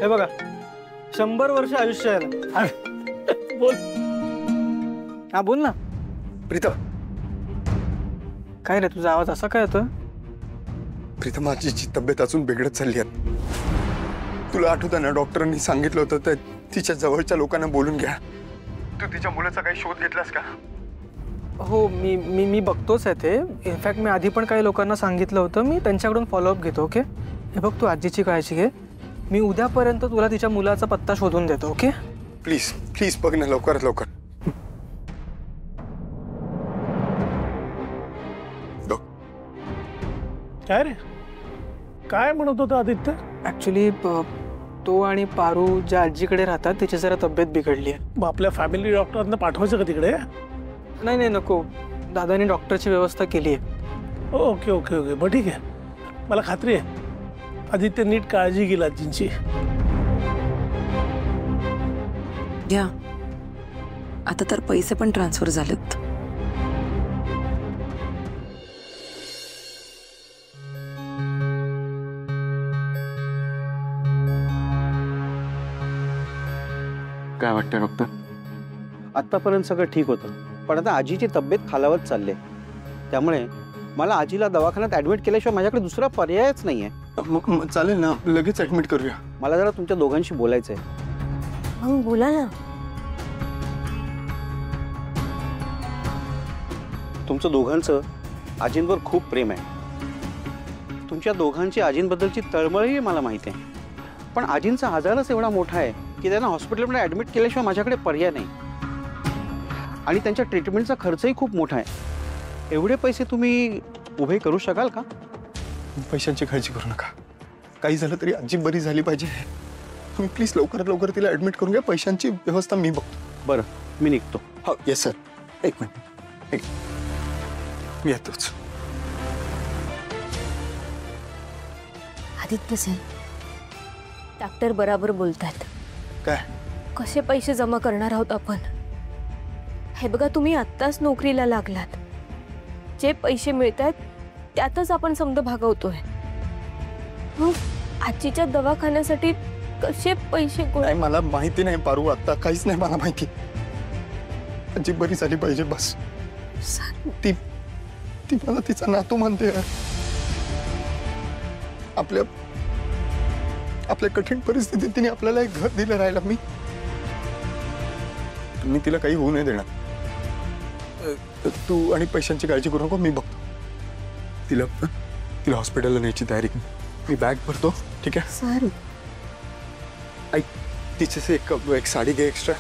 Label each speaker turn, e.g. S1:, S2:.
S1: हे बघा 100 वर्ष आयुष्य आहे ना।
S2: बोल।
S1: हा बोल ना।
S3: प्रीतम,
S1: काय रे तुझा आवाज असा काय येतोय?
S3: प्रीतम आजीची तब्येत अजून बिघडत चालली आहे। तुला आठवतं ना डॉक्टरांनी सांगितलं होतं तर तिच्या जवळच्या लोकांना बोलून घ्या। तू तिच्या मुलाचा काही शोध घेतलास का?
S1: हो मी मी मी बघतोच आहे ते। इनफॅक्ट मी आधी पण काही लोकांना सांगितलं होतं, मी त्यांच्याकडून फॉलोअप घेतो। ओके हे बघ, तू आजीची काळजी घे, मी उद्यापर्यंत तुला तिच्या मुलाचा पत्ता शोधून देतो। ओके
S3: प्लीज प्लीज बघ ना लवकरात लवकर।
S2: काय रे, काय म्हणत होता आदित्य?
S1: ॲक्च्युली तो आणि पारू ज्या आजीकडे राहतात तिची जरा तब्येत बिघडली आहे।
S2: मग आपल्या फॅमिली डॉक्टरांना पाठवायचं का तिकडे?
S1: नाही नाही नको, दादानी डॉक्टरची व्यवस्था केली आहे।
S2: ओके ओके ओके बरं ठीक आहे, मला खात्री आहे आदित्य नीट काळजी घेईल आजींची।
S4: घ्या, आता तर पैसे पण ट्रान्सफर झालेत।
S3: काय वाटतं डॉक्टर?
S5: आत्तापर्यंत सगळं ठीक होतं, पण आता आजीची तब्येत खालावत चालली, त्यामुळे मला आजीला दवाखान्यात ॲडमिट केल्याशिवाय माझ्याकडे दुसरा पर्यायच नाही आहे।
S3: चालेल ना, लगेच ॲडमिट करूया।
S5: मला जरा तुमच्या दोघांशी बोलायचं आहे।
S6: मग बोला ना।
S5: तुमचं दोघांचं आजींवर खूप प्रेम आहे। तुमच्या दोघांची आजींबद्दलची तळमळही मला माहिती आहे, पण आजींचा आजारच एवढा मोठा आहे की त्यांना हॉस्पिटलमध्ये ॲडमिट केल्याशिवाय माझ्याकडे पर्याय नाही, आणि त्यांच्या ट्रीटमेंटचा खर्चही खूप मोठा आहे। एवढे पैसे तुम्ही उभे करू शकाल का?
S3: पैशांची काळजी करू नका, काही झालं तरी आजी बरी झाली पाहिजे। तुम्ही प्लीज लवकरात लवकर तिला ॲडमिट करून घ्या, पैशांची व्यवस्था मी बघतो।
S5: बरं मी निघतो।
S3: हो येस सर, एक मिनिट मी येतोच।
S6: आदित्य सर, डॉक्टर बराबर बोलतात।
S3: काय?
S6: कसे पैसे जमा करणार आहोत आपण? हे बघा, तुम्ही आत्ताच नोकरीला लागलात, जे पैसे मिळतात त्यातच आपण समजा भागवतोय। मग आजीच्या दवाखान्यासाठी कसे पैसे
S3: नाही मला माहिती नाही पारू, आता काहीच नाही मला माहिती। आजी बरी झाली पाहिजे बस। ती ती मला तिचा नातू म्हणते। आपल्या आपल्या कठीण परिस्थितीत तिने आपल्याला एक घर दिलं राहिला। मी तिला काही होऊ नाही देणार। तू आणि पैशांची काळजी करू नको, मी बघतो। तिला तिला हॉस्पिटलला न्यायची तयारी कर, मी बॅग भरतो। ठीक आहे
S6: सर?
S3: ऐक, तिचे एक साडी घे एक्स्ट्रा।